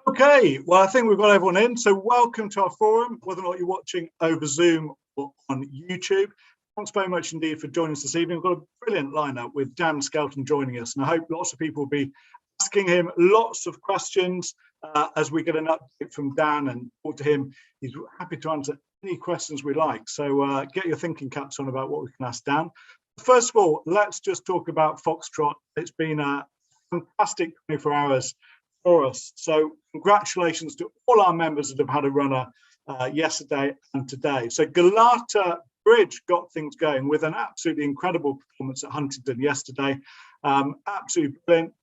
Okay, well, I think we've got everyone in. So welcome to our forum, whether or not you're watching over Zoom or on YouTube. Thanks very much indeed for joining us this evening. We've got a brilliant lineup with Dan Skelton joining us, and I hope lots of people will be asking him lots of questions as we get an update from Dan and talk to him. He's happy to answer any questions we like. So get your thinking caps on about what we can ask Dan. First of all, let's just talk about Foxtrot. It's been a fantastic 24 hours for us. So congratulations to all our members that have had a runner yesterday and today. So Galata Bridge got things going with an absolutely incredible performance at Huntingdon yesterday. Absolutely brilliant.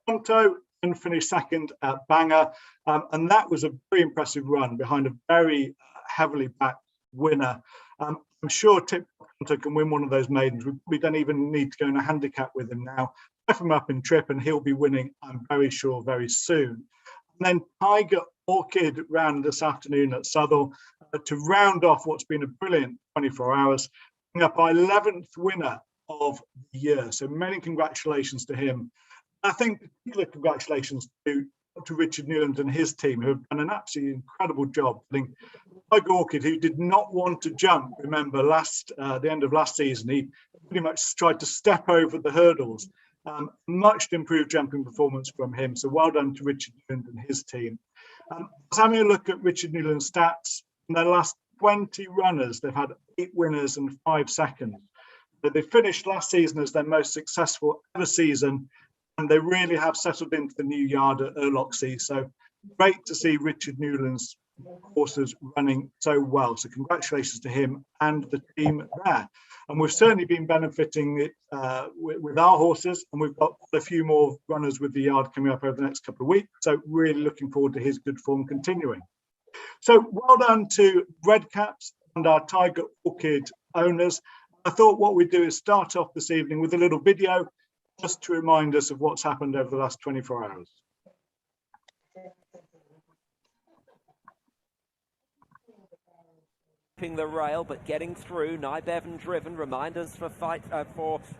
Ponto and finished second at Bangor, and that was a very impressive run behind a very heavily backed winner. I'm sure Tip Ponto can win one of those maidens. We don't even need to go in a handicap with him now. F him up in trip and he'll be winning, I'm very sure, very soon. And then Tiger Orchid ran this afternoon at Southall to round off what's been a brilliant 24 hours, up our 11th winner of the year. So many congratulations to him. I think particular congratulations to Richard Newland and his team, who have done an absolutely incredible job. I think Tiger Orchid, who did not want to jump, remember the end of last season, he pretty much tried to step over the hurdles. Much improved jumping performance from him. So well done to Richard Newland and his team. Let's having a look at Richard Newland's stats. In their last 20 runners, they've had 8 winners and 5 seconds. So they finished last season as their most successful ever season, and they really have settled into the new yard at Urloxy. So great to see Richard Newland's horses running so well. So congratulations to him and the team there. And we've certainly been benefiting with our horses, and we've got a few more runners with the yard coming up over the next couple of weeks. So really looking forward to his good form continuing. So well done to Redcaps and our Tiger Orchid owners. I thought what we'd do is start off this evening with a little video just to remind us of what's happened over the last 24 hours. The rail, but getting through. Bevan driven. Reminders for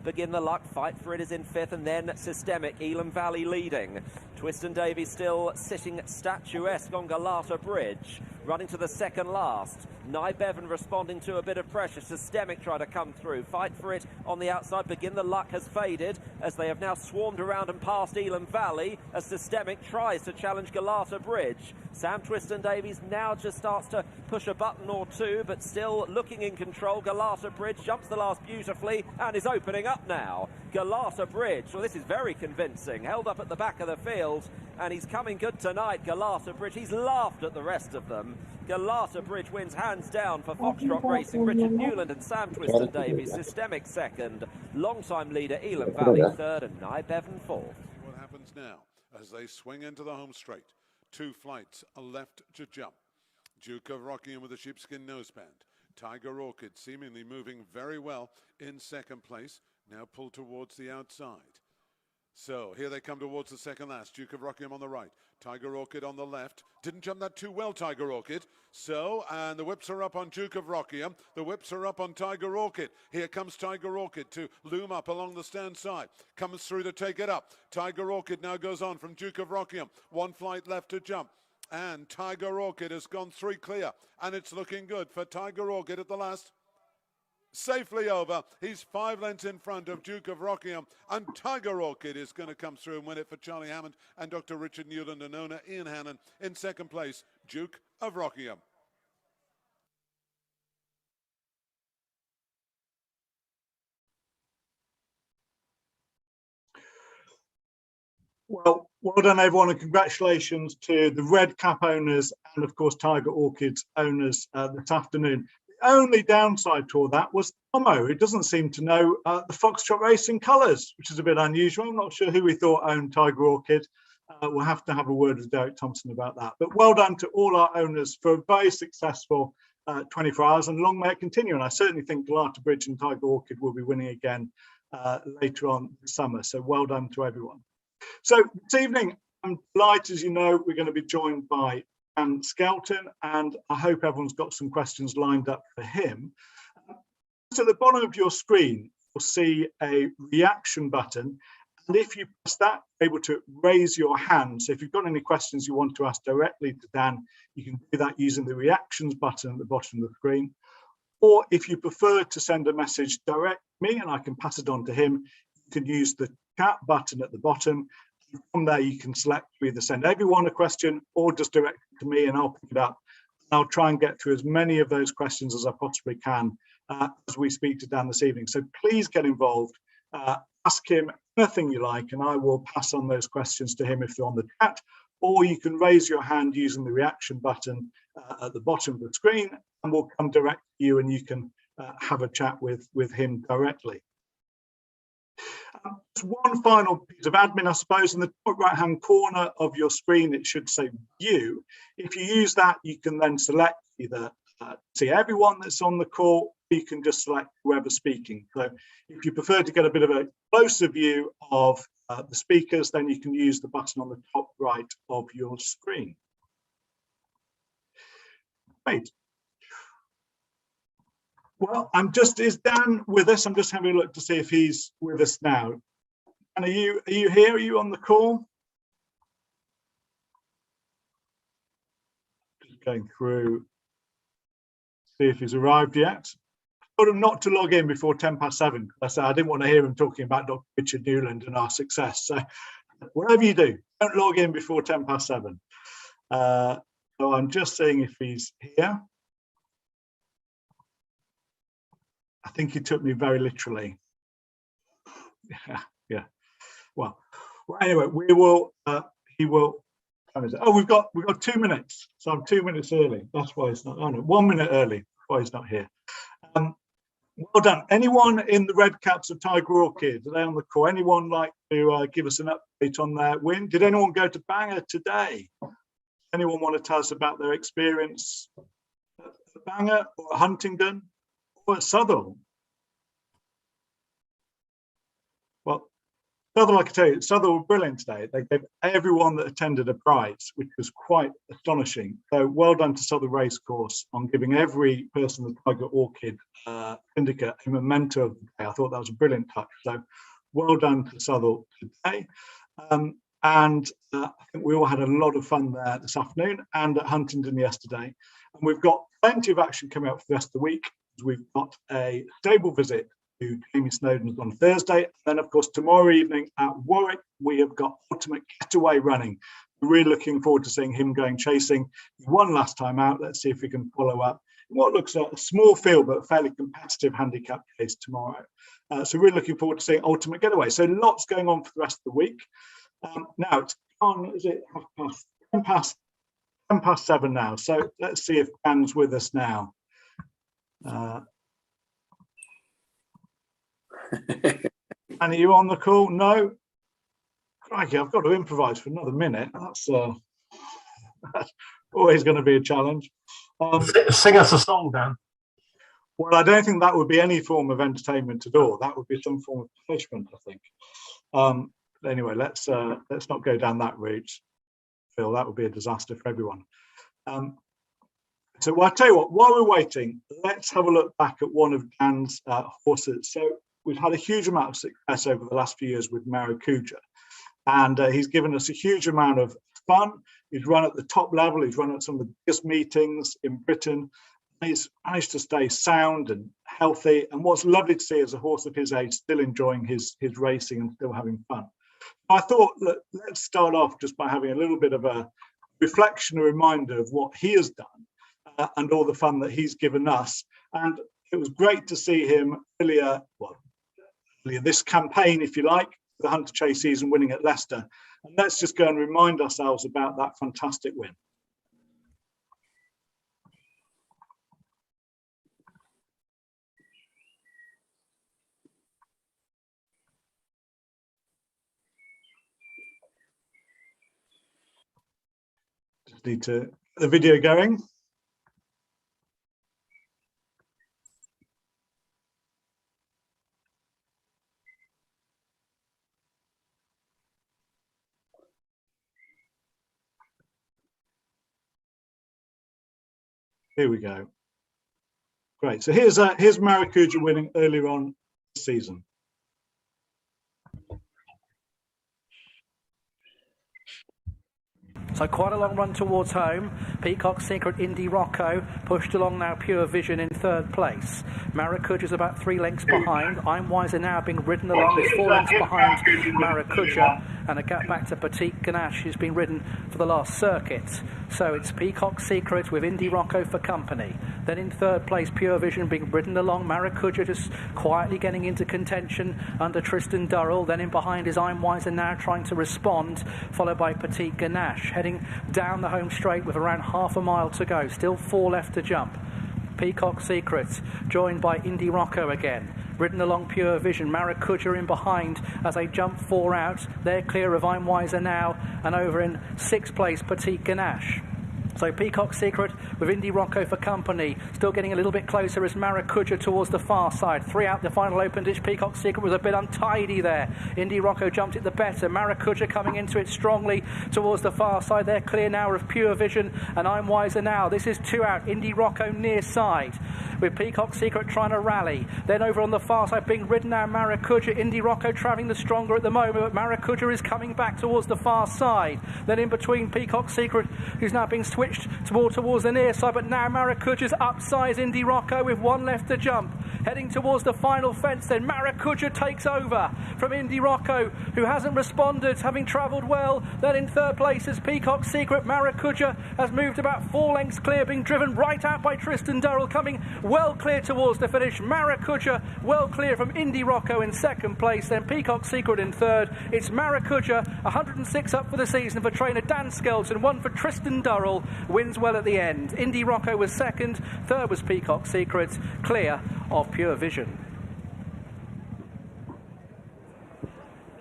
Begin the Luck. Fight for It is in 5th, and then Systemic. Elam Valley leading. Twist and Davy still sitting statuesque on Galata Bridge. Running to the second last. Bevan responding to a bit of pressure. Systemic try to come through. Fight for It on the outside. Begin the Luck has faded as they have now swarmed around and past Elam Valley as Systemic tries to challenge Galata Bridge. Sam Twist and Davies now just starts to push a button or two, but still looking in control. Galata Bridge jumps the last beautifully and is opening up now. Galata Bridge, well, this is very convincing. Held up at the back of the field, and he's coming good tonight. Galata Bridge, he's laughed at the rest of them. Galata Bridge wins hands down for Foxtrot Racing. Richard Newland and Sam Twist and Davies, Systemic second. Long-time leader Elam Valley third, and Bevan fourth. What happens now as they swing into the home straight? 2 flights left to jump. Duke of Rockingham with a sheepskin noseband. Tiger Orchid seemingly moving very well in second place. Now pulled towards the outside. So here they come towards the second last. Duke of Rockingham on the right. Tiger Orchid on the left. Didn't jump that too well, Tiger Orchid. So, and the whips are up on Duke of Rockingham. The whips are up on Tiger Orchid. Here comes Tiger Orchid to loom up along the stand side. Comes through to take it up. Tiger Orchid now goes on from Duke of Rockingham. 1 flight left to jump. And Tiger Orchid has gone 3 clear. And it's looking good for Tiger Orchid at the last. Safely over. He's 5 lengths in front of Duke of Rockingham, and Tiger Orchid is going to come through and win it for Charlie Hammond and Dr. Richard Newland and owner Ian Hannon. In second place, Duke of Rockingham. Well done everyone, and congratulations to the Red Cap owners and of course Tiger Orchid's owners this afternoon. The only downside to all that was Tomo, who doesn't seem to know the Foxtrot Racing colours, which is a bit unusual. I'm not sure who we thought owned Tiger Orchid. We'll have to have a word with Derek Thompson about that. But well done to all our owners for a very successful 24 hours, and long may it continue. And I certainly think Galata Bridge and Tiger Orchid will be winning again later on this summer. So well done to everyone. So this evening, I'm delighted, as you know, we're going to be joined by Dan Skelton, and I hope everyone's got some questions lined up for him. So at the bottom of your screen, you'll see a reaction button, And if you press that, you're able to raise your hand. So if you've got any questions you want to ask directly to Dan, you can do that using the reactions button at the bottom of the screen. Or if you prefer to send a message direct to me and I can pass it on to him, you can use the chat button at the bottom. From there, you can select to either send everyone a question or just direct it to me and I'll pick it up. I'll try and get through as many of those questions as I possibly can as we speak to Dan this evening. So please get involved, ask him anything you like, and I will pass on those questions to him if they're on the chat, or you can raise your hand using the reaction button at the bottom of the screen, and we'll come direct to you and you can have a chat with him directly. Just one final piece of admin, I suppose. In the top right hand corner of your screen it should say view. If you use that, you can then select either see everyone that's on the call, or you can just select whoever's speaking. So if you prefer to get a bit of a closer view of the speakers, then you can use the button on the top right of your screen. Great. Well, is Dan with us? I'm just having a look to see if he's with us now. And are you here? Are you on the call? Just going through, see if he's arrived yet. I told him not to log in before 7:10. I said I didn't want to hear him talking about Dr. Richard Newland and our success. So whatever you do, don't log in before 7:10. So I'm just seeing if he's here. I think he took me very literally. Yeah. Well, anyway, we will. He will. Oh, we've got 2 minutes, so I'm 2 minutes early. That's why it's not. Oh no, 1 minute early. Why he's not here. Well done. Anyone in the red caps of Tiger Orchid? Are they on the call? Anyone like to give us an update on their win? Did anyone go to Bangor today? Anyone want to tell us about their experience at Bangor or at Huntingdon or at Southall? Well, Southall, I can tell you, Southall were brilliant today. They gave everyone that attended a prize, which was quite astonishing. So well done to Southall Racecourse on giving every person the Tiger Orchid Syndicate a memento of the day. I thought that was a brilliant touch. So well done to Southall today. And I think we all had a lot of fun there this afternoon and at Huntingdon yesterday. And we've got plenty of action coming up for the rest of the week. We've got a stable visit to Jamie Snowden's on Thursday. And then, of course, tomorrow evening at Warwick, we have got Ultimate Getaway running. We're really looking forward to seeing him going chasing. He won last time out. Let's see if we can follow up what looks like a small field, but a fairly competitive handicap case tomorrow. So we're looking forward to seeing Ultimate Getaway. So lots going on for the rest of the week. Now it's on, is it 10 past 7 now. So let's see if Dan's with us now. And are you on the call? No. Crikey, I've got to improvise for another minute. That's always going to be a challenge. Sing us a song, Dan. Well, I don't think that would be any form of entertainment at all. That would be some form of punishment, I think. Anyway, let's not go down that route, Phil. That would be a disaster for everyone. So I'll tell you what, while we're waiting, let's have a look back at one of Dan's horses. So we've had a huge amount of success over the last few years with Maracuja, and he's given us a huge amount of fun. He's run at the top level. He's run at some of the biggest meetings in Britain. He's managed to stay sound and healthy. And what's lovely to see is a horse of his age still enjoying his racing and still having fun. I thought, look, let's start off just by having a little bit of a reflection, a reminder of what he has done and all the fun that he's given us. And it was great to see him earlier this campaign, if you like, the Hunter Chase season, winning at Leicester. And let's just go and remind ourselves about that fantastic win. Just need to get the video going. Here we go. Great. So here's Maracuja winning earlier on this season. So quite a long run towards home. Peacock Secret, Indy Rocco pushed along now. Pure Vision in third place. Maracuja's about 3 lengths behind. I'm Wiser now being ridden along. It's 4 lengths behind Maracuja, and a gap back to Petite Ganache, who's been ridden for the last circuit. So it's Peacock Secret with Indy Rocco for company. Then in third place, Pure Vision being ridden along. Maracuja just quietly getting into contention under Tristan Durrell. Then in behind is I'm Wiser now trying to respond, followed by Petite Ganache, heading down the home straight with around half a mile to go. Still 4 left to jump. Peacock Secret, joined by Indy Rocco again. Ridden along Pure Vision. Maracuja in behind as they jump 4 out. They're clear of I'm Wiser now, and over in 6th place, Petite Ganache. So Peacock Secret with Indy Rocco for company. Still getting a little bit closer as Maracuja towards the far side. 3 out the final open ditch. Peacock Secret was a bit untidy there. Indy Rocco jumped it the better. Maracuja coming into it strongly towards the far side. They're clear now of Pure Vision and I'm Wiser now. This is 2 out. Indy Rocco near side, with Peacock Secret trying to rally. Then over on the far side being ridden now Maracuja. Indy Rocco travelling the stronger at the moment, but Maracuja is coming back towards the far side. Then in between Peacock Secret, who's now being switched towards the near side, but now Maracuja's upsize Indy Rocco with 1 left to jump. Heading towards the final fence then. Maracuja takes over from Indy Rocco, who hasn't responded, having travelled well. Then in third place is Peacock Secret. Maracuja has moved about 4 lengths clear, being driven right out by Tristan Durrell, coming well clear towards the finish. Maracuja well clear from Indy Rocco in 2nd place, then Peacock Secret in 3rd. It's Maracuja, 106 up for the season for trainer Dan Skelton, 1 for Tristan Durrell, wins well at the end. Indy Rocco was 2nd, 3rd was Peacock Secret, clear of Pure Vision.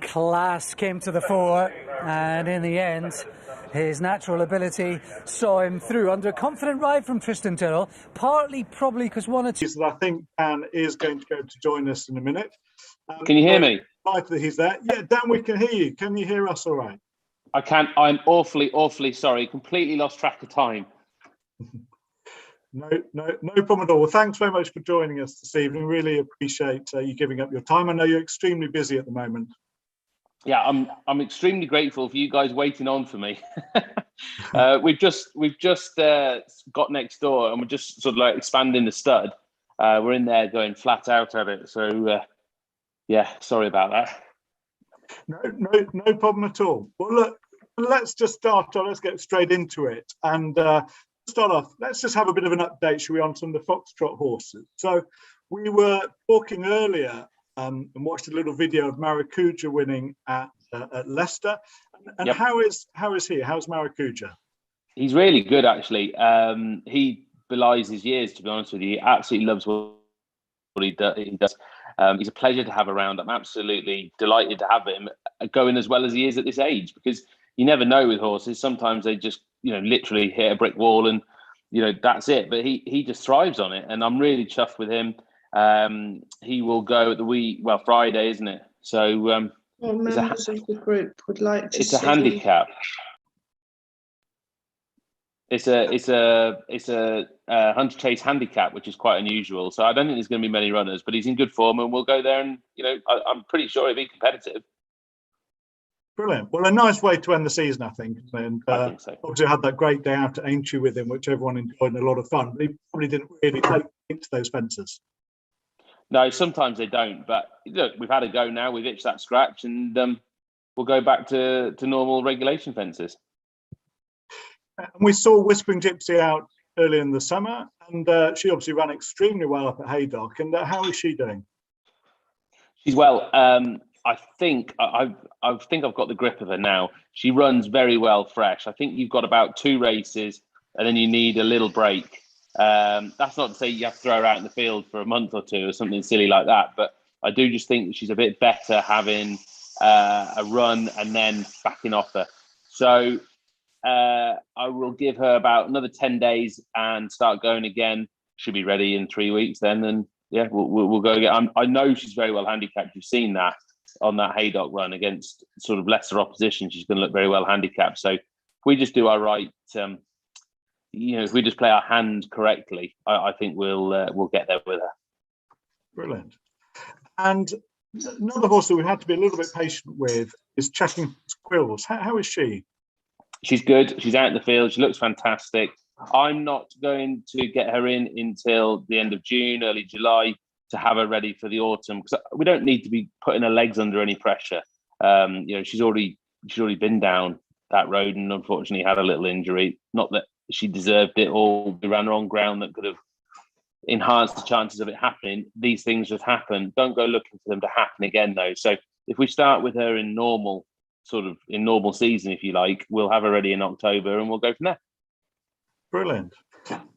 Class came to the fore, and in the end his natural ability saw him through under a confident ride from Tristan Durrell, partly probably because one or two... I think Dan is going to go to join us in a minute. Can you hear me? Right, that he's there. Yeah, Dan, we can hear you. Can you hear us all right? I can. I'm awfully sorry. Completely lost track of time. No problem at all. Well, thanks very much for joining us this evening. Really appreciate you giving up your time. I know you're extremely busy at the moment. Yeah, I'm extremely grateful for you guys waiting on for me. We've just got next door and we're just sort of like expanding the stud. We're in there going flat out at it. So yeah, sorry about that. No problem at all. Well, look, let's just start on. Let's get straight into it. And start off, let's just have a bit of an update, shall we, on some of the Foxtrot horses. So we were talking earlier and watched a little video of Maracuja winning at Leicester. And yep. How is he? How's Maracuja? He's really good, actually. He belies his years, to be honest with you. He absolutely loves what he does. He's a pleasure to have around. I'm absolutely delighted to have him going as well as he is at this age, because you never know with horses. Sometimes they just, literally hit a brick wall and, that's it. But he just thrives on it. And I'm really chuffed with him. He will go at Friday, isn't it? So members of the group would like to. It's a handicap. It's a Hunter Chase handicap, which is quite unusual. So I don't think there's going to be many runners, but he's in good form, and we'll go there. And I'm pretty sure he'll be competitive. Brilliant. Well, a nice way to end the season, I think. And I think so. Obviously, had that great day out at Aintree with him, which everyone enjoyed and a lot of fun. But he probably didn't really take into those fences. No, sometimes they don't. But look, we've had a go now. We've itched that scratch, and we'll go back to normal regulation fences. And we saw Whispering Gypsy out early in the summer, and she obviously ran extremely well up at Haydock. And how is she doing? She's well. I think I've got the grip of her now. She runs very well fresh. I think you've got about 2 races, and then you need a little break. That's not to say you have to throw her out in the field for a month or 2 or something silly like that. But I do just think that she's a bit better having a run and then backing off her. So I will give her about another 10 days and start going again. She'll be ready in 3 weeks then. And yeah, we'll go again. I know she's very well handicapped. You've seen that on that Haydock run against sort of lesser opposition. She's going to look very well handicapped. So if we just do our right, if we just play our hand correctly, I think we'll get there with her. Brilliant. And another horse that we had to be a little bit patient with is Cheltenham Quills. How is she? She's good. She's out in the field. She looks fantastic. I'm not going to get her in until the end of June, early July, to have her ready for the autumn, because we don't need to be putting her legs under any pressure. She's already been down that road and unfortunately had a little injury. Not that she deserved it, or we ran her on ground that could have enhanced the chances of it happening. These things just happen. Don't go looking for them to happen again, though. So if we start with her in normal season, if you like, we'll have her ready in October and we'll go from there. Brilliant.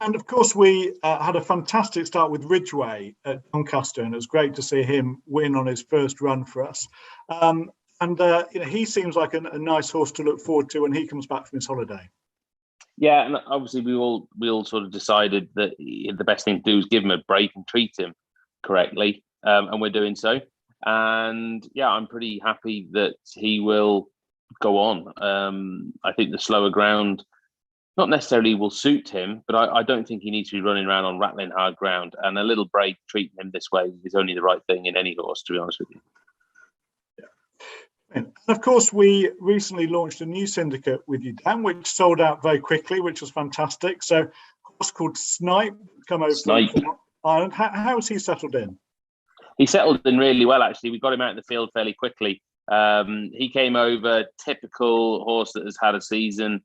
And of course, we had a fantastic start with Ridgeway at Doncaster, and it was great to see him win on his first run for us. He seems like a nice horse to look forward to when he comes back from his holiday. Yeah, and obviously we all sort of decided that the best thing to do is give him a break and treat him correctly, and we're doing so. And yeah, I'm pretty happy that he will go on. I think the slower ground not necessarily will suit him, but I don't think he needs to be running around on rattling hard ground. And a little break treating him this way is only the right thing in any horse, to be honest with you. Yeah. And of course, we recently launched a new syndicate with you, Dan, which sold out very quickly, which was fantastic. So, a horse called Snipe come over Snipe. from Ireland. How has he settled in? He settled in really well, actually. We got him out in the field fairly quickly. He came over, typical horse that has had a season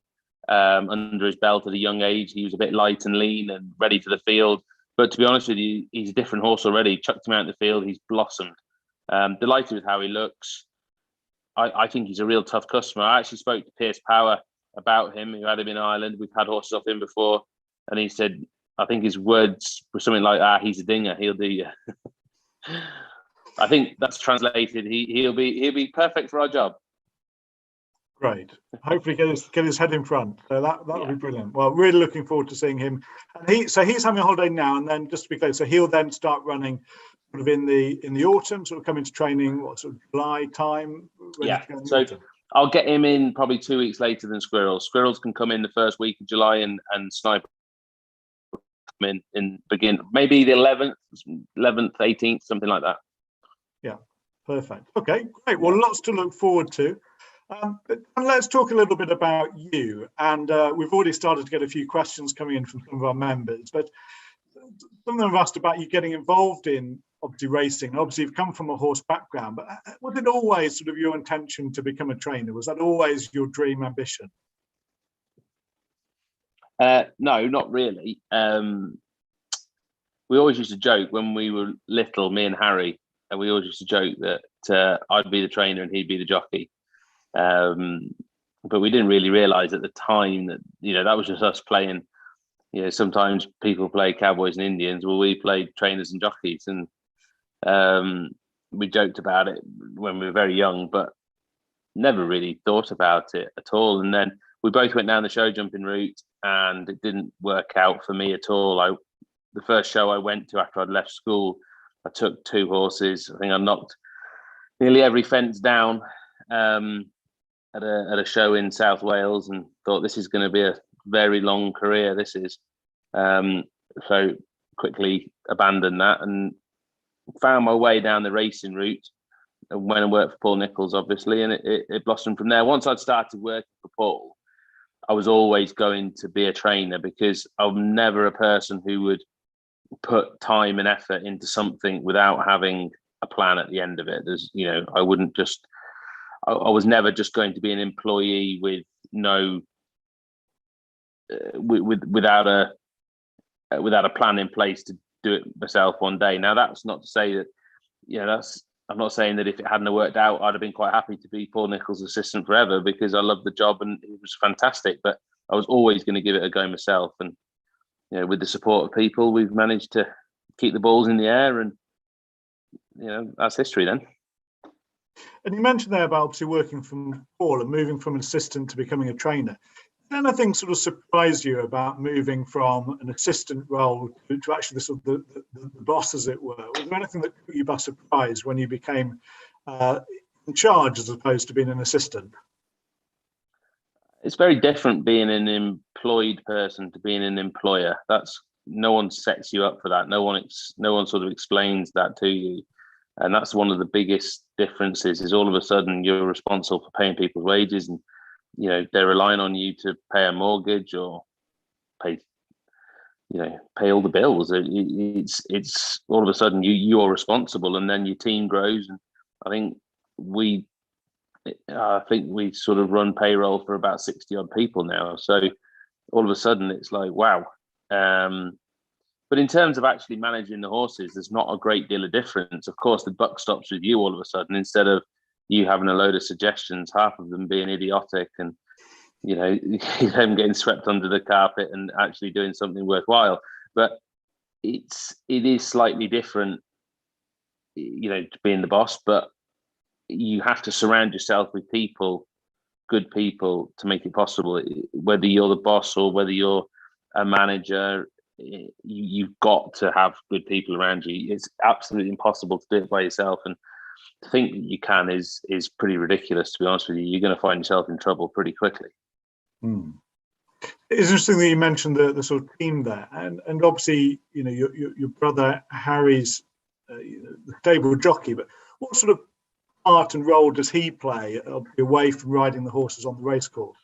under his belt at a young age. He was a bit light and lean and ready for the field. But to be honest with you, he's a different horse already. Chucked him out in the field, he's blossomed. Delighted with how he looks. I think he's a real tough customer. I actually spoke to Pierce Power about him, who had him in Ireland. We've had horses off him before. And he said, I think his words were something like, he's a dinger, he'll do you. I think that's translated. He'll be perfect for our job. Great. Hopefully get his head in front. So that would be brilliant. Well, really looking forward to seeing him. And he's having a holiday now, and then just to be clear, so he'll then start running sort of in the autumn, sort of come into training, sort of July time? Yeah. So I'll get him in probably 2 weeks later than Squirrels. Squirrels can come in the first week of July, and Snipe come in begin maybe the 11th, 18th, something like that. Yeah, perfect. Okay, great. Well, lots to look forward to. But let's talk a little bit about you. And we've already started to get a few questions coming in from some of our members, but some of them have asked about you getting involved in obviously racing. Obviously, you've come from a horse background, but was it always sort of your intention to become a trainer? Was that always your dream ambition? No, not really. We always used to joke when we were little, me and Harry, and we always used to joke that I'd be the trainer and he'd be the jockey. But we didn't really realise at the time that, that was just us playing. Sometimes people play cowboys and Indians. Well, we played trainers and jockeys, and we joked about it when we were very young, but never really thought about it at all. And then we both went down the show jumping route, and it didn't work out for me at all. The first show I went to after I'd left school, I took 2 horses. I think I knocked nearly every fence down at a show in South Wales, and thought this is going to be a very long career. This is so quickly abandoned that and found my way down the racing route, and went and worked for Paul Nicholls, obviously, and it blossomed from there. Once I'd started working for Paul, I was always going to be a trainer, because I'm never a person who would put time and effort into something without having a plan at the end of it. There's, I wouldn't just. I was never just going to be an employee with no, without a plan in place to do it myself one day. Now, that's not to say that, I'm not saying that if it hadn't worked out, I'd have been quite happy to be Paul Nicholls' assistant forever, because I loved the job and it was fantastic. But I was always going to give it a go myself. And, with the support of people, we've managed to keep the balls in the air, and, that's history then. And you mentioned there about obviously working from Paul and moving from an assistant to becoming a trainer. Did anything sort of surprise you about moving from an assistant role to actually the boss, as it were? Was there anything that took you by surprise when you became in charge as opposed to being an assistant? It's very different being an employed person to being an employer. No one sets you up for that. No one sort of explains that to you. And that's one of the biggest differences, is all of a sudden you're responsible for paying people's wages and they're relying on you to pay a mortgage or pay all the bills. It's all of a sudden you're responsible, and then your team grows. And I think we sort of run payroll for about 60 odd people now. So all of a sudden it's like, wow. But in terms of actually managing the horses, there's not a great deal of difference. Of course, the buck stops with you all of a sudden. Instead of you having a load of suggestions, half of them being idiotic, and them getting swept under the carpet and actually doing something worthwhile. But it is slightly different, to being the boss. But you have to surround yourself with people, good people, to make it possible. Whether you're the boss or whether you're a manager, you've got to have good people around you. It's absolutely impossible to do it by yourself, and to think that you can is pretty ridiculous, to be honest with you. You're going to find yourself in trouble pretty quickly. It's interesting that you mentioned the sort of team there, and obviously your brother Harry's the stable jockey, but what sort of part and role does he play away from riding the horses on the race course?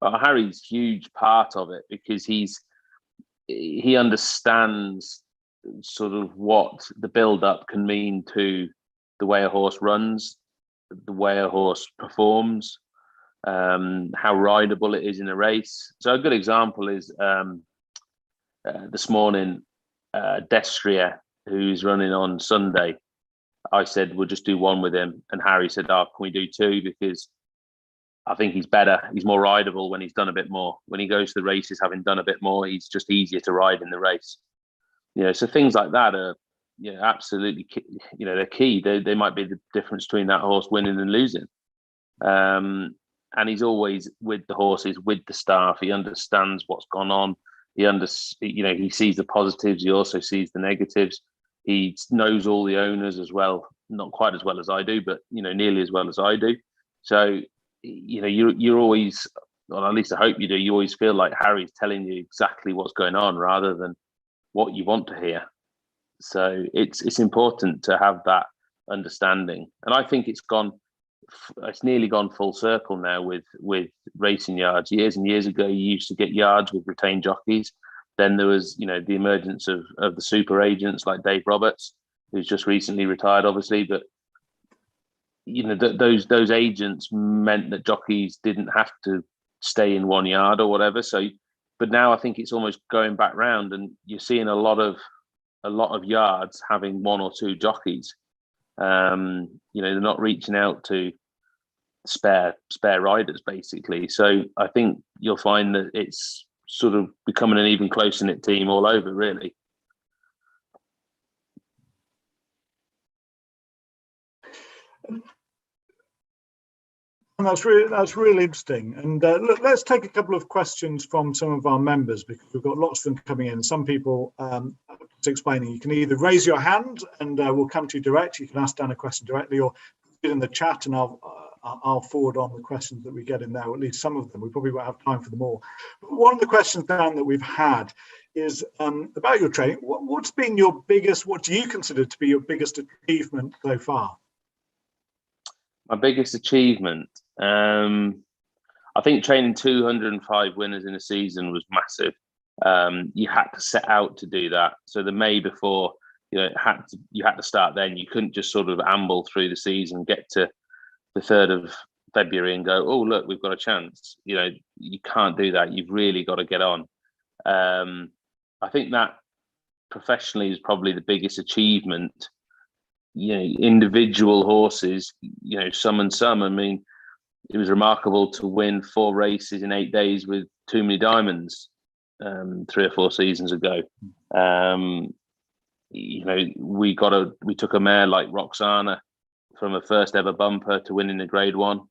Well, Harry's a huge part of it, because he understands sort of what the build-up can mean to the way a horse runs, the way a horse performs, how rideable it is in a race. So a good example is this morning, Destria, who's running on Sunday. I said, we'll just do one with him. And Harry said, can we do two? Because I think he's better. He's more rideable when he's done a bit more. When he goes to the races, having done a bit more, he's just easier to ride in the race. So things like that are, absolutely, they're key. They might be the difference between that horse winning and losing. And he's always with the horses, with the staff. He understands what's gone on. He sees the positives. He also sees the negatives. He knows all the owners as well, not quite as well as I do, but nearly as well as I do. So you're always, or at least I hope you do. You always feel like Harry's telling you exactly what's going on rather than what you want to hear. So it's important to have that understanding, and I think it's nearly gone full circle now with racing yards. Years and years ago, you used to get yards with retained jockeys. Then there was, the emergence of the super agents like Dave Roberts, who's just recently retired, obviously. But those agents meant that jockeys didn't have to stay in one yard or whatever. So, but now I think it's almost going back round, and you're seeing a lot of yards having one or two jockeys. They're not reaching out to spare riders, basically. So I think you'll find that it's sort of becoming an even closer knit team all over, really. And that's really interesting. And look, let's take a couple of questions from some of our members, because we've got lots of them coming in. Some people explaining, you can either raise your hand and we'll come to you direct. You can ask Dan a question directly, or put it in the chat and I'll forward on the questions that we get in there, or at least some of them. We probably won't have time for them all. But one of the questions, Dan, that we've had is about your training. What do you consider to be your biggest achievement so far? My biggest achievement, I think training 205 winners in a season was massive. You had to set out to do that. So the May before, you had to start then. You couldn't just sort of amble through the season, get to the 3rd of February and go, oh, look, we've got a chance. You can't do that. You've really got to get on. I think that professionally is probably the biggest achievement. Individual horses, some and some. I mean, it was remarkable to win 4 races in 8 days with Too Many Diamonds 3 or 4 seasons ago. We took a mare like Roxana from a first ever bumper to winning a Grade 1.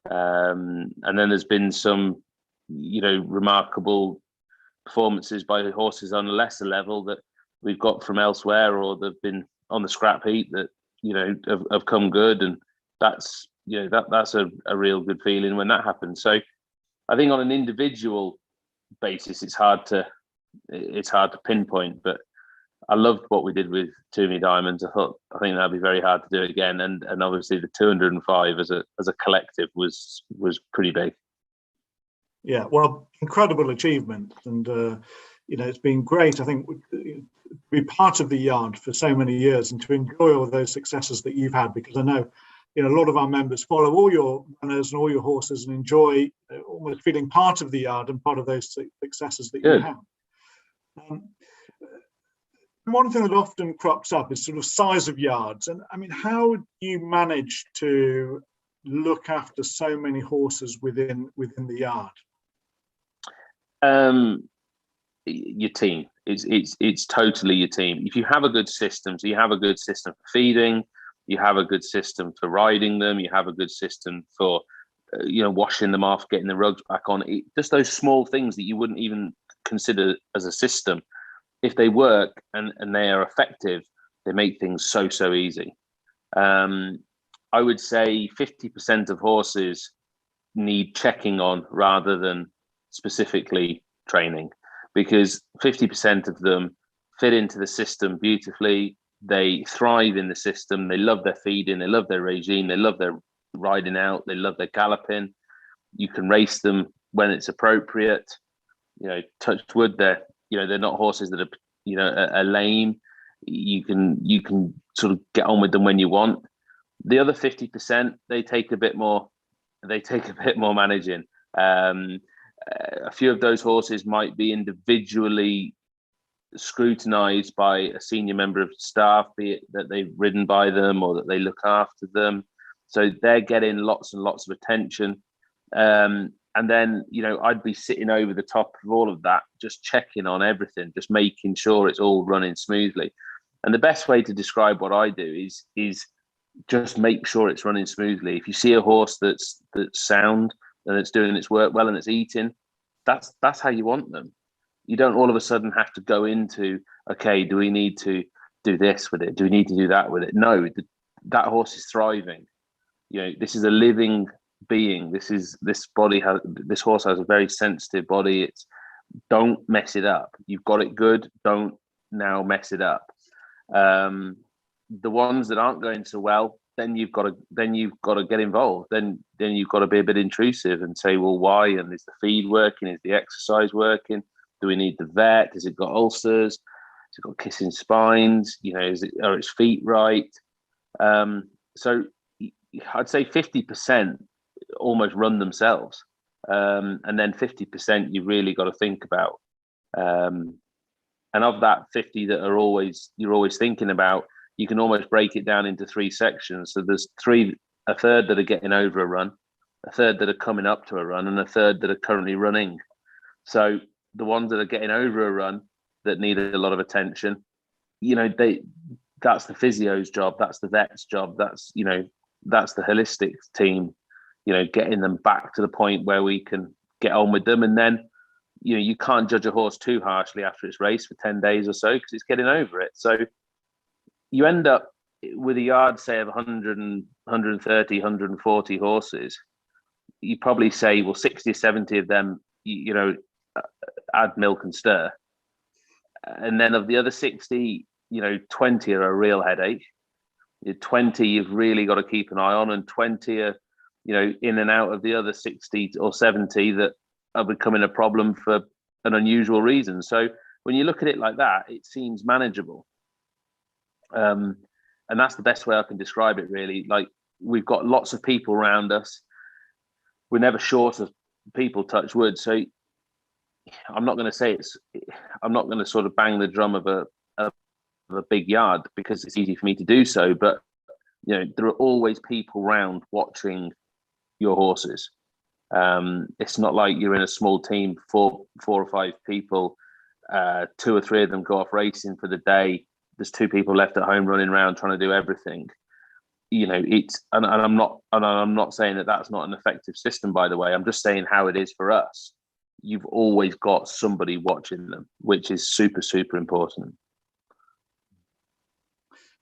And then there's been some, remarkable performances by horses on a lesser level that we've got from elsewhere, or they've been on the scrap heap that, have come good. And that's, that's a real good feeling when that happens. So I think on an individual basis, it's hard to pinpoint, but I loved what we did with Too Many Diamonds. I think that'd be very hard to do again, and obviously the 205 as a collective was pretty big. Yeah, well, incredible achievement, and it's been great. I think to be part of the yard for so many years and to enjoy all those successes that you've had, because I know a lot of our members follow all your runners and all your horses and enjoy almost feeling part of the yard and part of those successes that you have. One thing that often crops up is sort of size of yards, and I mean, how do you manage to look after so many horses within the yard? Your team. It's totally your team. If you have a good system, so you have a good system for feeding, you have a good system for riding them, you have a good system for washing them off, getting the rugs back on. Just those small things that you wouldn't even consider as a system. If they work and they are effective, they make things so easy. I would say 50% of horses need checking on rather than specifically training, because 50% of them fit into the system beautifully. They thrive in the system. They love their feeding. They love their regime. They love their riding out. They love their galloping. You can race them when it's appropriate. Touch wood, they're not horses that are lame. You can sort of get on with them when you want. The other 50%, they take a bit more managing. A few of those horses might be individually scrutinized by a senior member of staff, be it that they've ridden by them or that they look after them. So they're getting lots and lots of attention. And then, I'd be sitting over the top of all of that, just checking on everything, just making sure it's all running smoothly. And the best way to describe what I do is just make sure it's running smoothly. If you see a horse that's sound and it's doing its work well and it's eating, that's how you want them. You don't all of a sudden have to go into, okay, do we need to do this with it? Do we need to do that with it? No, that horse is thriving. This is a living being. This horse has a very sensitive body. Don't mess it up. You've got it good. Don't now mess it up. The ones that aren't going so well, then you've got to get involved. Then you've got to be a bit intrusive and say, well, why? And is the feed working? Is the exercise working? Do we need the vet? Has it got ulcers? Has it got kissing spines? Are its feet right? So I'd say 50% almost run themselves, and then 50% you've really got to think about. And of that 50 that you're always thinking about, you can almost break it down into 3 sections. So there's a third that are getting over a run, a third that are coming up to a run, and a third that are currently running. So the ones that are getting over a run that need a lot of attention, that's the physio's job, that's the vet's job, that's the holistic team, getting them back to the point where we can get on with them. And then, you can't judge a horse too harshly after its race for 10 days or so, because it's getting over it. So you end up with a yard, say, of 100, 130, 140 horses. You probably say, well, 60 or 70 of them, add milk and stir. And then of the other 60, 20 are a real headache. 20 you've really got to keep an eye on, and 20 are, in and out of the other 60 or 70 that are becoming a problem for an unusual reason. So when you look at it like that, it seems manageable. And that's the best way I can describe it, really. Like, we've got lots of people around us. We're never short of people, touch wood. So I'm not going to sort of bang the drum of a big yard, because it's easy for me to do so. But, there are always people around watching your horses. It's not like you're in a small team, four or 5 people, 2 or 3 of them go off racing for the day. There's 2 people left at home running around trying to do everything. And I'm not saying that that's not an effective system, by the way. I'm just saying how it is for us. You've always got somebody watching them, which is super, super important.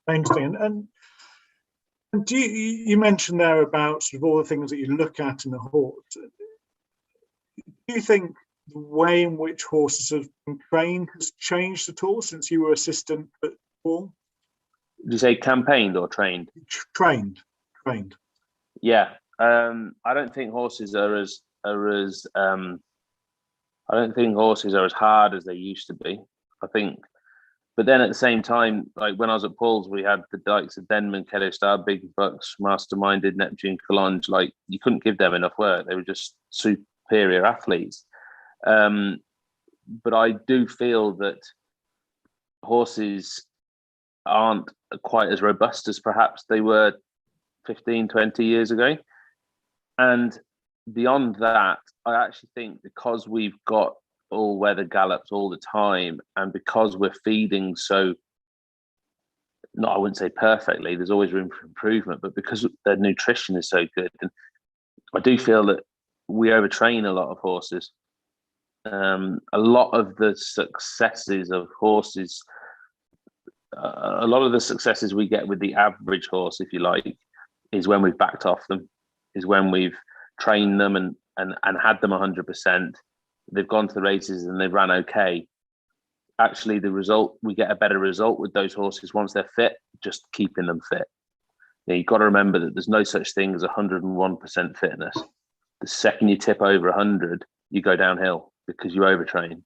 Thanks, Dan. And you mentioned there about sort of all the things that you look at in the horse. Do you think the way in which horses have been trained has changed at all since you were assistant at Paul? Did you say campaigned or trained? Trained. Yeah. I don't think horses are as I don't think horses are as hard as they used to be. I think, but then at the same time, like when I was at Paul's, we had the likes of Denman, Kelly Star, Big Bucks, Masterminded, Neptune, Collonge. Like you couldn't give them enough work. They were just superior athletes. But I do feel that horses aren't quite as robust as perhaps they were 15, 20 years ago. And beyond that, I actually think because we've got all-weather gallops all the time, and because we're feeding so, not I wouldn't say perfectly, there's always room for improvement, but because their nutrition is so good, and I do feel that we overtrain a lot of horses. A lot of the successes of horses, a lot of the successes we get with the average horse, if you like, is when we've backed off them, is when we've trained them and had them 100%. They've gone to the races and they've ran okay. Actually, the result, we get a better result with those horses once they're fit, just keeping them fit. You've got to remember that there's no such thing as 101% fitness. The second you tip over 100, you go downhill because you overtrain.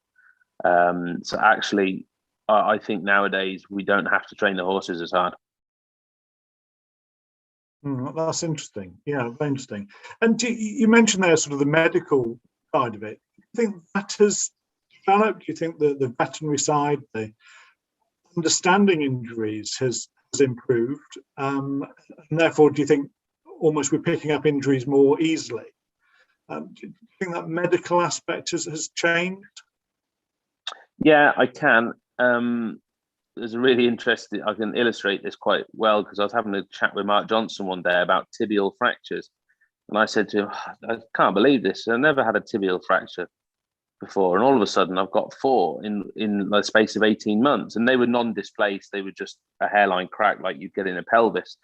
So actually, I think nowadays we don't have to train the horses as hard. That's interesting. Yeah, very interesting. And you mentioned there sort of the medical side of it. Do you think that has developed? Do you think the veterinary side, the understanding injuries has improved? And therefore, do you think almost we're picking up injuries more easily? Do you think that medical aspect has changed? Yeah, I can. There's a really interesting, I can illustrate this quite well because I was having a chat with Mark Johnson one day about tibial fractures. And I said to him, I can't believe this. I never had a tibial fracture before. And all of a sudden I've got 4 in the space of 18 months. And they were non-displaced. They were just a hairline crack like you'd get in a pelvis.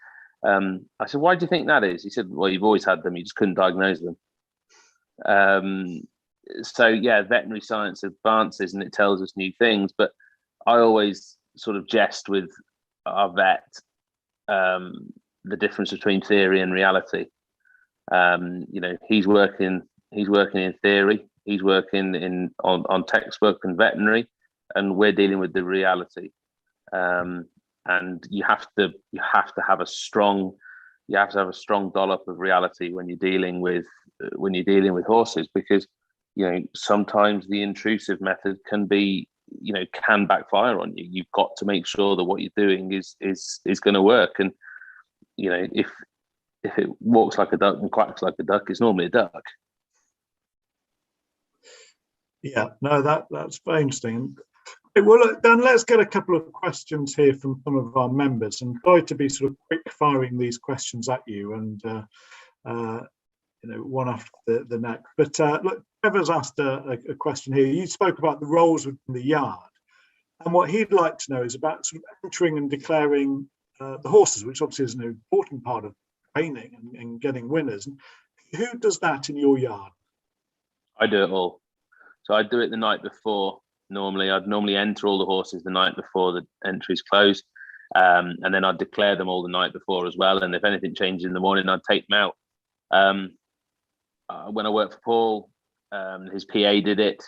I said, why do you think that is? He said, well, you've always had them. You just couldn't diagnose them. So yeah, veterinary science advances and it tells us new things. But I always sort of jest with our vet, the difference between theory and reality. He's working in theory, he's working on textbook and veterinary, and we're dealing with the reality. And you have to have a strong dollop of reality when you're dealing with horses, because sometimes the intrusive method can backfire on you. You've got to make sure that what you're doing is going to work. And if it walks like a duck and quacks like a duck, it's normally a duck. Yeah, no, that's very interesting. Well, look, Dan, let's get a couple of questions here from some of our members, and try to be sort of quick firing these questions at you, and one after the next. But look, Trevor's asked a question here. You spoke about the roles within the yard, and what he'd like to know is about sort of entering and declaring the horses, which obviously is an important part of training and getting winners. Who does that in your yard? I do it all. So I do it the night before. I'd normally enter all the horses the night before the entries close, and then I'd declare them all the night before as well. And if anything changes in the morning, I'd take them out. When I worked for Paul, his PA did it.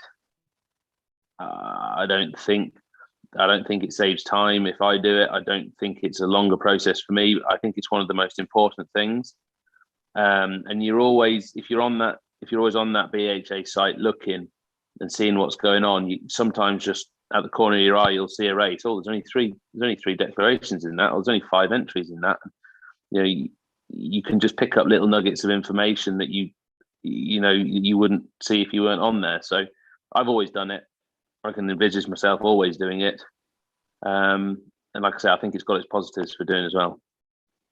I don't think it saves time if I do it. I don't think it's a longer process for me. I think it's one of the most important things. And you're always, if you're always on that BHA site looking and seeing what's going on, you sometimes just at the corner of your eye you'll see a race. Oh, there's only three declarations in that, or there's only 5 entries in that. You can just pick up little nuggets of information that you wouldn't see if you weren't on there. So I've always done it. I can envisage myself always doing it. And like I say, I think it's got its positives for doing as well.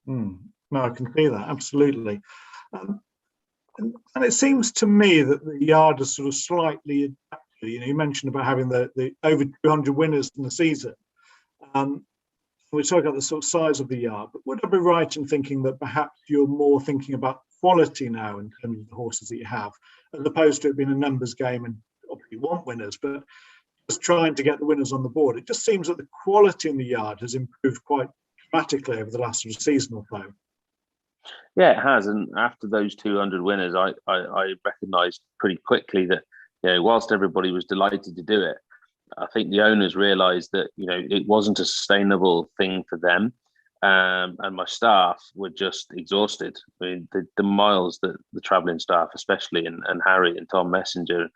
No, I can see that, absolutely. And it seems to me that the yard is sort of slightly adapted. You mentioned about having the over 200 winners in the season. We talk about the sort of size of the yard, but would I be right in thinking that perhaps you're more thinking about quality now in terms of the horses that you have, as opposed to it being a numbers game and you want winners, but just trying to get the winners on the board. It just seems that the quality in the yard has improved quite dramatically over the last sort of season or so. Yeah, it has. And after those 200 winners, I recognised pretty quickly that, whilst everybody was delighted to do it, I think the owners realised that, it wasn't a sustainable thing for them. And my staff were just exhausted. I mean, the miles that the travelling staff, especially, and Harry and Tom Messenger,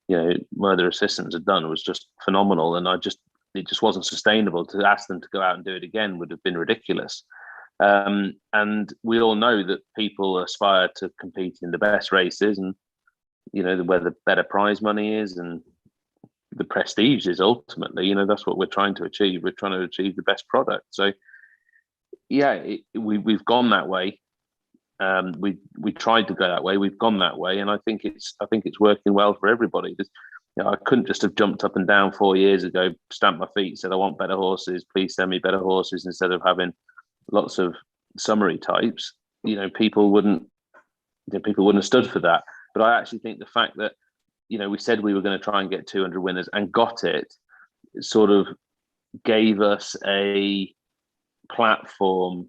one of their assistants had done was just phenomenal. And it just wasn't sustainable. To ask them to go out and do it again would have been ridiculous. And we all know that people aspire to compete in the best races, and where the better prize money is and the prestige is ultimately, that's what we're trying to achieve. We're trying to achieve the best product. So yeah, we've gone that way. We tried to go that way. We've gone that way, and I think it's working well for everybody. I couldn't just have jumped up and down 4 years ago, stamped my feet, said I want better horses. Please send me better horses, instead of having lots of summary types. People wouldn't have stood for that. But I actually think the fact that we said we were going to try and get 200 winners and got it sort of gave us a platform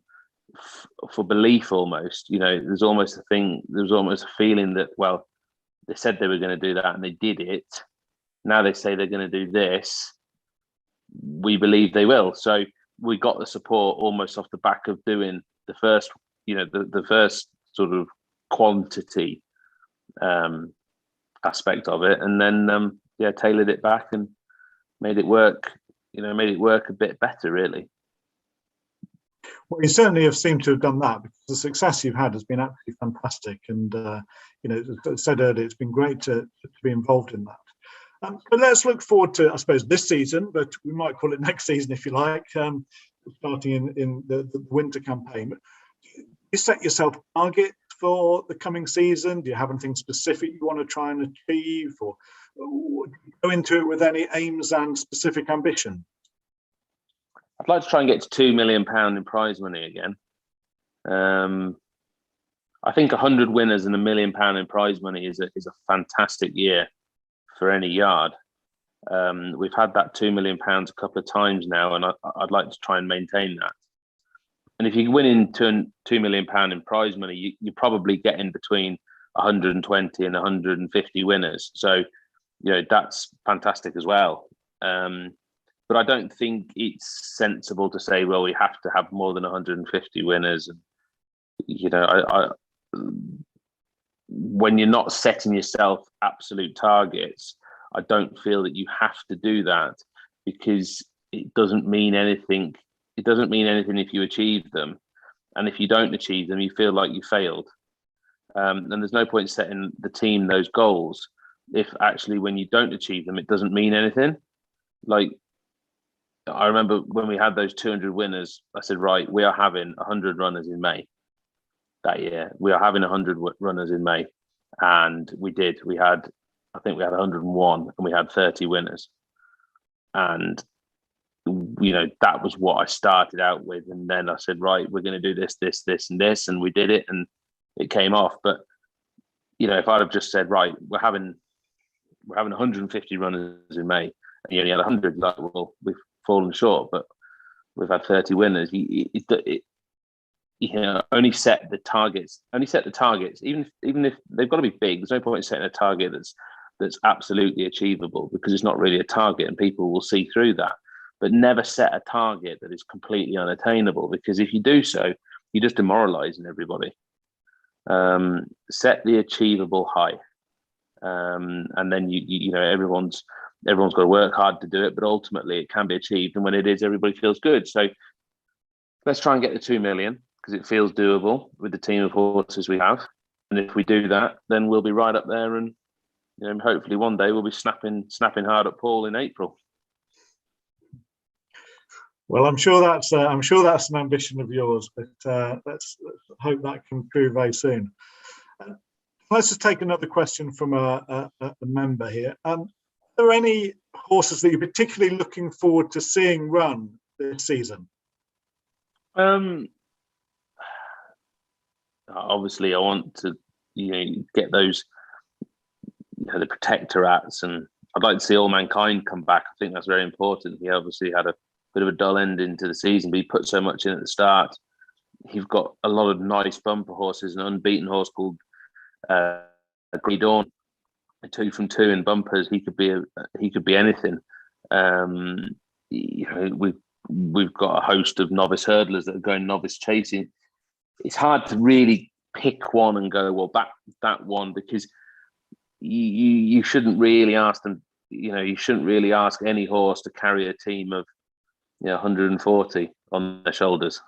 for belief almost. There's almost a feeling that, well, they said they were going to do that and they did it. Now they say they're going to do this. We believe they will. So we got the support almost off the back of doing the first, the first sort of quantity aspect of it, and then tailored it back and made it work. Made it work a bit better, really. Well, you certainly have seemed to have done that, because the success you've had has been absolutely fantastic. And as I said earlier, it's been great to be involved in that. But let's look forward to, I suppose, this season, but we might call it next season if you like, starting in the winter campaign. You set yourself targets for the coming season? Do you have anything specific you want to try and achieve, or go into it with any aims and specific ambition? I'd like to try and get to £2 million in prize money again. I think 100 winners and £1 million in prize money is a fantastic year for any yard. We've had that £2 million a couple of times now, and I'd like to try and maintain that. And if you win into £2 million in prize money, you're probably getting between 120 and 150 winners. So, that's fantastic as well. But I don't think it's sensible to say, well, we have to have more than 150 winners. And, when you're not setting yourself absolute targets, I don't feel that you have to do that, because it doesn't mean anything. It doesn't mean anything if you achieve them. And if you don't achieve them, you feel like you failed. And there's no point setting the team those goals if actually when you don't achieve them, it doesn't mean anything. Like, I remember when we had those 200 winners, I said, right, we are having 100 runners in May that year. We are having 100 runners in May. And we did. I think we had 101 and we had 30 winners. And, that was what I started out with. And then I said, right, we're going to do this, this, this, and this. And we did it, and it came off. But, if I'd have just said, right, we're having 150 runners in May, and you only had 100, like, well, we've fallen short, but we've had 30 winners. Only set the targets. Even if they've got to be big, there's no point in setting a target that's absolutely achievable, because it's not really a target, and people will see through that. But never set a target that is completely unattainable, because if you do so, you're just demoralising everybody. Set the achievable high, and then everyone's got to work hard to do it, but ultimately it can be achieved, and when it is, everybody feels good. So let's try and get the 2 million, because it feels doable with the team of horses we have. And if we do that, then we'll be right up there, and hopefully one day we'll be snapping hard at Paul in April. Well, I'm sure that's an ambition of yours, but let's hope that can prove very soon. Let's just take another question from a member here. Are there any horses that you're particularly looking forward to seeing run this season? Obviously, I want to get those, the Protectorats and I'd like to see All Mankind come back. I think that's very important. He obviously had a bit of a dull ending to the season, but he put so much in at the start. He's got a lot of nice bumper horses, an unbeaten horse called Grey Dawn, 2 from 2 in bumpers. He could be anything. We've got a host of novice hurdlers that are going novice chasing. It's hard to really pick one and go, well, that one, because you shouldn't really ask them. You shouldn't really ask any horse to carry a team of 140 on their shoulders.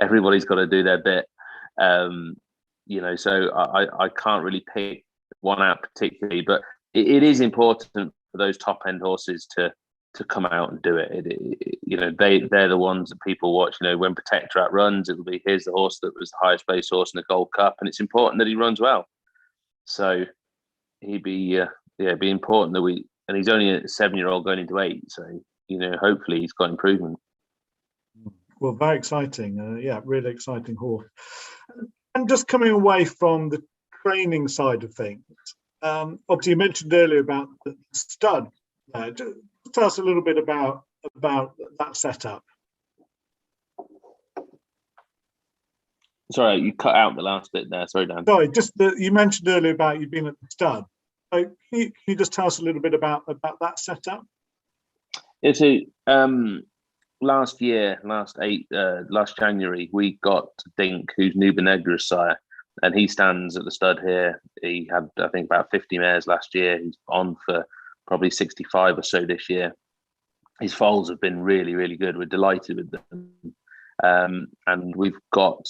Everybody's got to do their bit. So I can't really pick one out particularly, but it is important for those top end horses to come out and do it. They're the ones that people watch. When Protectorat runs, it'll be here's the horse that was the highest placed horse in the Gold Cup, and it's important that he runs well. So he'd be important that and he's only a 7-year-old going into 8, so hopefully he's got improvement. Well, very exciting. Really exciting horse. And just coming away from the training side of things, obviously you mentioned earlier about the stud. Just tell us a little bit about that setup. Sorry, you cut out the last bit there. Sorry, Dan. Sorry, you mentioned earlier about you being at the stud. So can you just tell us a little bit about that setup? Yeah, so last January, we got Dink, who's Nubanegra's sire, and he stands at the stud here. He had, I think, about 50 mares last year. He's on for probably 65 or so this year. His foals have been really, really good. We're delighted with them. And we've got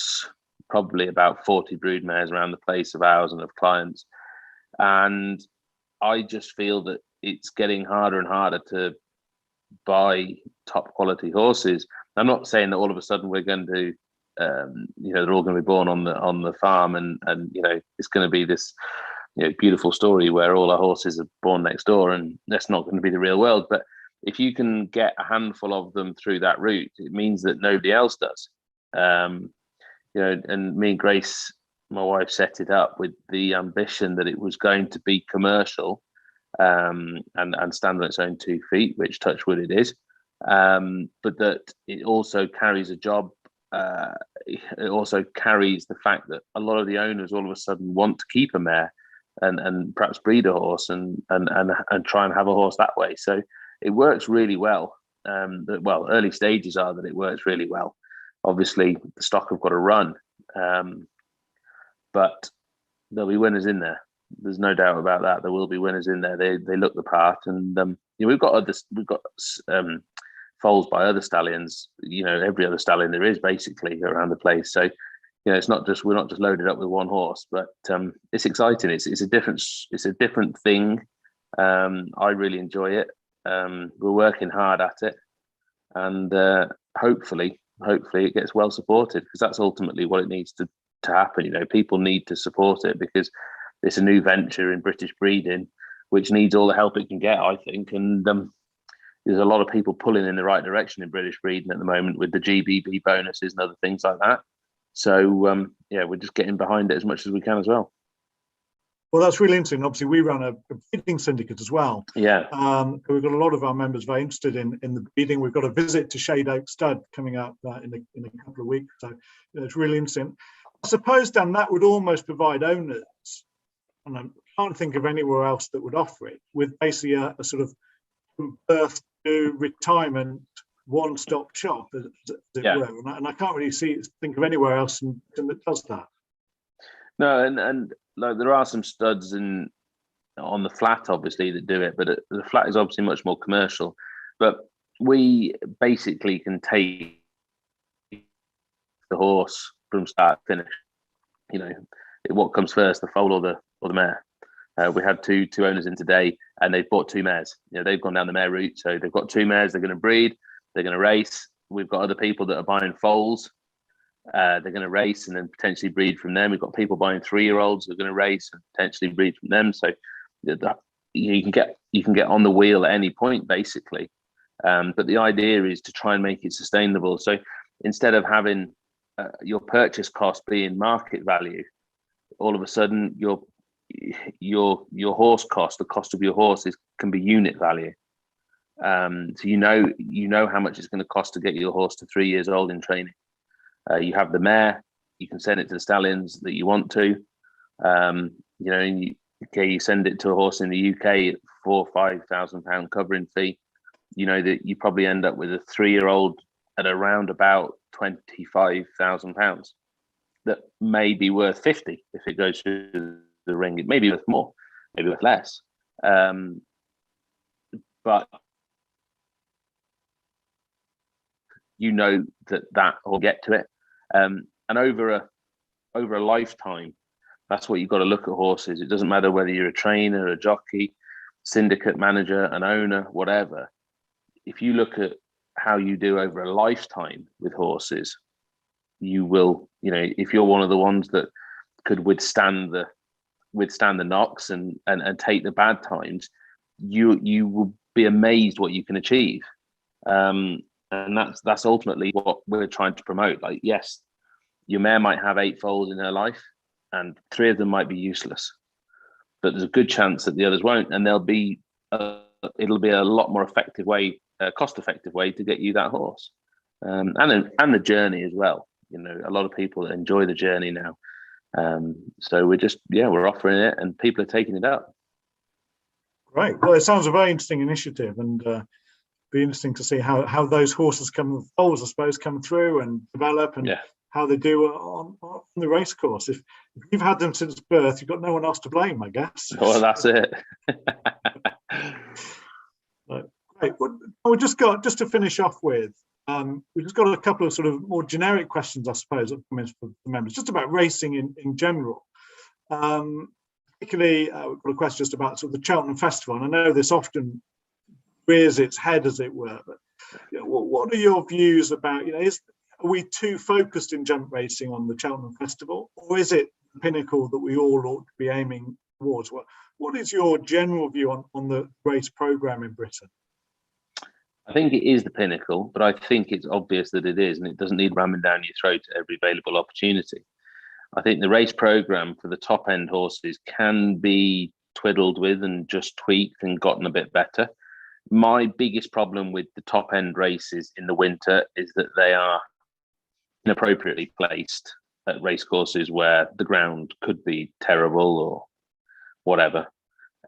probably about 40 brood mares around the place of ours and of clients. And I just feel that it's getting harder and harder to buy top quality horses. I'm not saying that all of a sudden we're going to, they're all going to be born on the farm, and it's going to be this beautiful story where all our horses are born next door, and that's not going to be the real world. But if you can get a handful of them through that route, it means that nobody else does. And me and Grace, my wife, set it up with the ambition that it was going to be commercial, and stand on its own 2 feet, which touch wood it is, but that it also carries a job. It also carries the fact that a lot of the owners all of a sudden want to keep a mare and perhaps breed a horse and try and have a horse that way. So it works really well. Early stages are that it works really well. Obviously, the stock have got to run, but there'll be winners in there. There's no doubt about that. There will be winners in there. They look the part, and we've got foals by other stallions. Every other stallion there is basically around the place. So it's not just, we're not just loaded up with one horse, but it's exciting. It's a different thing. I really enjoy it. We're working hard at it, and hopefully it gets well supported, because that's ultimately what it needs to happen. People need to support it, because it's a new venture in British breeding, which needs all the help it can get, I think. And there's a lot of people pulling in the right direction in British breeding at the moment with the GBB bonuses and other things like that. So we're just getting behind it as much as we can as well. Well, that's really interesting. Obviously, we run a breeding syndicate as well. Yeah. We've got a lot of our members very interested in the breeding. We've got a visit to Shade Oak Stud coming up in a couple of weeks. So it's really interesting. I suppose, Dan, that would almost provide owners, and I can't think of anywhere else that would offer it, with basically a sort of birth to retirement one-stop shop, as it were. And I can't really think of anywhere else that does that. No, and like there are some studs on the flat, obviously, that do it, but the flat is obviously much more commercial. But we basically can take the horse from start to finish. What comes first, the foal or the mare? We had two owners in today, and they've bought 2 mares. They've gone down the mare route, so they've got 2 mares. They're going to breed. They're going to race. We've got other people that are buying foals. They're going to race and then potentially breed from them. We've got people buying 3-year-olds who are going to race and potentially breed from them. So you can get on the wheel at any point, basically. But the idea is to try and make it sustainable. So instead of having your purchase cost being market value, all of a sudden you're your horse cost, the cost of your horse can be unit value. So you know how much it's going to cost to get your horse to 3 years old in training. You have the mare, you can send it to the stallions that you want to. You send it to a horse in the UK at £4,000 or £5,000 covering fee. You know that you probably end up with a 3-year-old at around about £25,000. That may be worth 50 if it goes through the ring. It may be worth more, maybe worth less. But you know that will get to it. And over a lifetime, that's what you've got to look at horses. It doesn't matter whether you're a trainer, a jockey, syndicate manager, an owner, whatever. If you look at how you do over a lifetime with horses, you will, if you're one of the ones that could withstand the knocks and take the bad times, you will be amazed what you can achieve. And that's ultimately what we're trying to promote. Like, yes, your mare might have 8 foals in her life, and 3 of them might be useless, but there's a good chance that the others won't, and it'll be a lot more effective way, cost-effective way to get you that horse, and the journey as well. A lot of people enjoy the journey now, so we're offering it, and people are taking it up. Great. Well, it sounds a very interesting initiative, and be interesting to see how those horses foals, I suppose, come through and develop, and how they do on the race course. If you've had them since birth, you've got no one else to blame, I guess. Well, that's it. Great. Well, just to finish off with, we've just got a couple of sort of more generic questions, I suppose, that come in for the members, just about racing in general. Particularly, we've got a question just about sort of the Cheltenham Festival, and I know this often rears its head, as it were. But what are your views about? Are we too focused in jump racing on the Cheltenham Festival, or is it the pinnacle that we all ought to be aiming towards? What is your general view on the race programme in Britain? I think it is the pinnacle, but I think it's obvious that it is, and it doesn't need ramming down your throat at every available opportunity. I think the race programme for the top end horses can be twiddled with and just tweaked and gotten a bit better. My biggest problem with the top end races in the winter is that they are inappropriately placed at race courses where the ground could be terrible or whatever.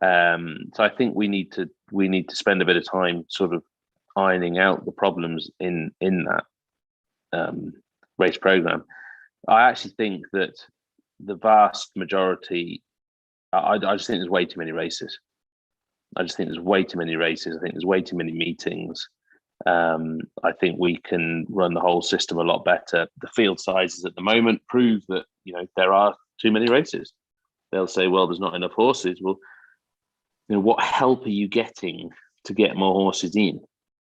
So I think we need to spend a bit of time sort of ironing out the problems in that race program. I actually think that the vast majority, I just think there's way too many races. I think there's way too many meetings. I think we can run the whole system a lot better. The field sizes at the moment prove that there are too many races. They'll say, well, there's not enough horses. Well, what help are you getting to get more horses in?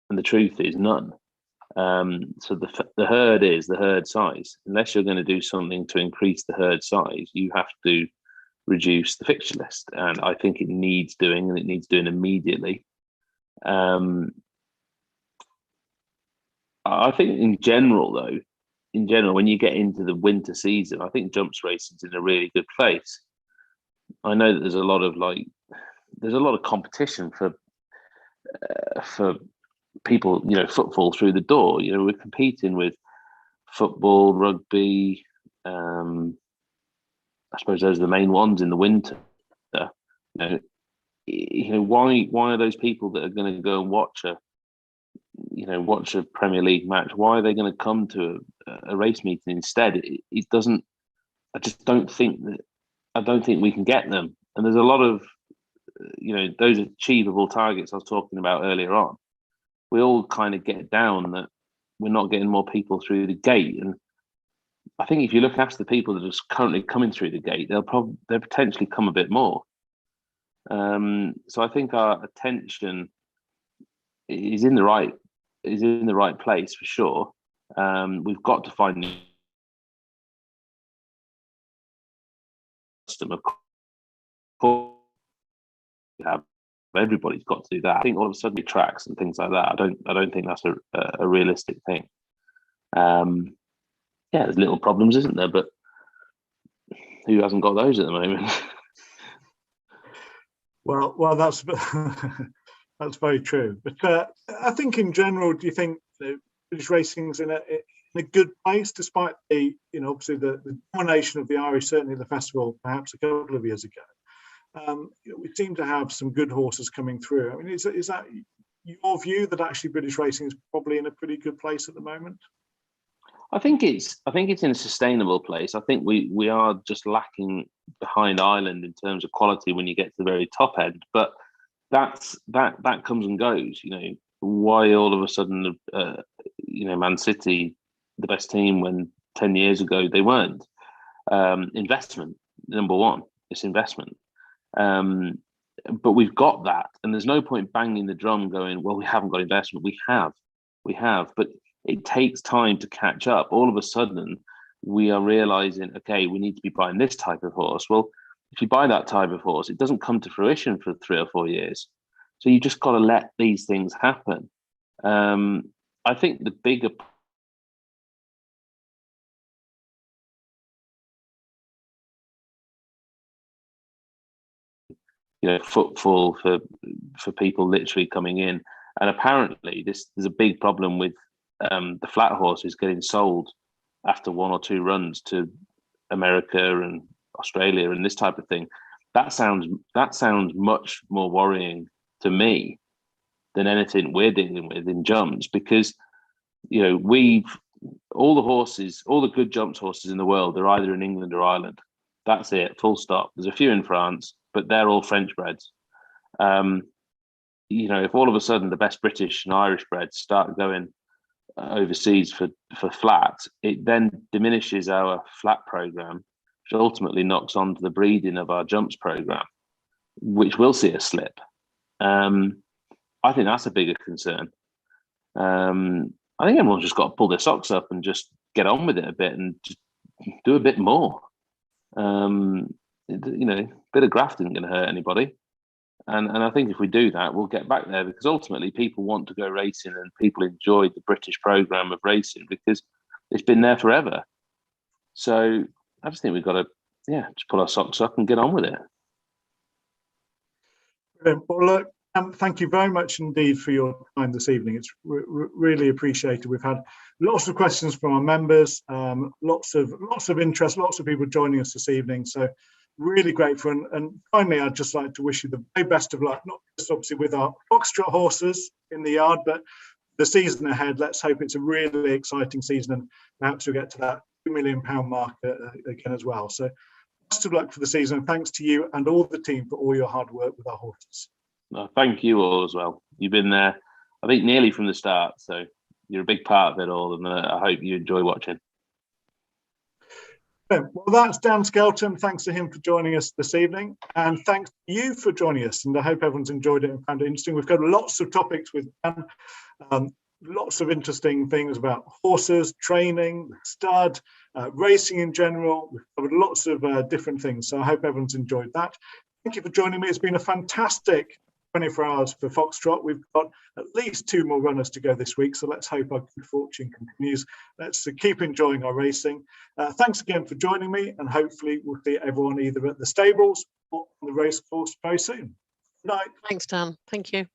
And the truth is none. So the herd is the herd size. Unless you're going to do something to increase the herd size, you have to reduce the fixture list, and I think it needs doing, and it needs doing immediately. I think in general, when you get into the winter season, I think jumps racing's in a really good place. I know that there's a lot of competition for people, footfall through the door. We're competing with football, rugby. I suppose those are the main ones in the winter. Why are those people that are going to go and watch a Premier League match? Why are they going to come to a race meeting instead? It doesn't. I don't think we can get them. And there's a lot of those achievable targets I was talking about earlier on. We all kind of get down that we're not getting more people through the gate, and I think if you look after the people that are currently coming through the gate, they'll potentially come a bit more. So I think our attention is in the right place for sure. We've got to find a system. Of course, everybody's got to do that. I think all of a sudden tracks and things like that. I don't think that's a realistic thing. There's little problems, isn't there? But who hasn't got those at the moment? Well, that's that's very true. But I think in general, do you think British racing's in a good place, despite the obviously the domination of the Irish, certainly at the festival, perhaps a couple of years ago. We seem to have some good horses coming through. I mean, is that your view that actually British racing is probably in a pretty good place at the moment? I think it's in a sustainable place. I think we are just lacking behind Ireland in terms of quality when you get to the very top end. But that comes and goes. Why all of a sudden, Man City, the best team when 10 years ago they weren't. Investment, number one, it's investment. But we've got that, and there's no point banging the drum going, well, we haven't got investment. We have, but it takes time to catch up. All of a sudden, we are realizing, okay, we need to be buying this type of horse. Well, if you buy that type of horse, it doesn't come to fruition for 3 or 4 years. So you just got to let these things happen. I think the bigger footfall for people literally coming in. And apparently there's a big problem with the flat horses getting sold after 1 or 2 runs to America and Australia and this type of thing. That sounds much more worrying to me than anything we're dealing with in jumps, because all the good jumps horses in the world are either in England or Ireland. That's it, full stop. There's a few in France, but they're all French breds. If all of a sudden the best British and Irish breds start going overseas for flat, it then diminishes our flat program, which ultimately knocks onto the breeding of our jumps program, which will see a slip. I think that's a bigger concern. I think everyone's just got to pull their socks up and just get on with it a bit and just do a bit more. A bit of graft isn't going to hurt anybody. And I think if we do that, we'll get back there, because ultimately people want to go racing and people enjoy the British program of racing because it's been there forever. So I just think we've got to, just pull our socks up and get on with it. Brilliant. Well, look, thank you very much indeed for your time this evening. It's really appreciated. We've had lots of questions from our members, lots of interest, lots of people joining us this evening. So really grateful. And finally, I'd just like to wish you the very best of luck, not just obviously with our Foxtrot horses in the yard, but the season ahead. Let's hope it's a really exciting season, and perhaps we'll get to that £2 million mark again as well. So best of luck for the season, and thanks to you and all the team for all your hard work with our horses. Thank you all as well. You've been there, I think, nearly from the start, so you're a big part of it all, and I hope you enjoy watching. Well, that's Dan Skelton. Thanks to him for joining us this evening, and thanks to you for joining us, and I hope everyone's enjoyed it and found it interesting. We've got lots of topics with Dan, lots of interesting things about horses, training, stud, racing in general. We've covered lots of different things, so I hope everyone's enjoyed that. Thank you for joining me. It's been a fantastic 24 hours for Foxtrot. We've got at least 2 more runners to go this week, so let's hope our good fortune continues. Let's keep enjoying our racing. Thanks again for joining me, and hopefully we'll see everyone either at the stables or on the racecourse very soon. Good night. Thanks, Dan. Thank you.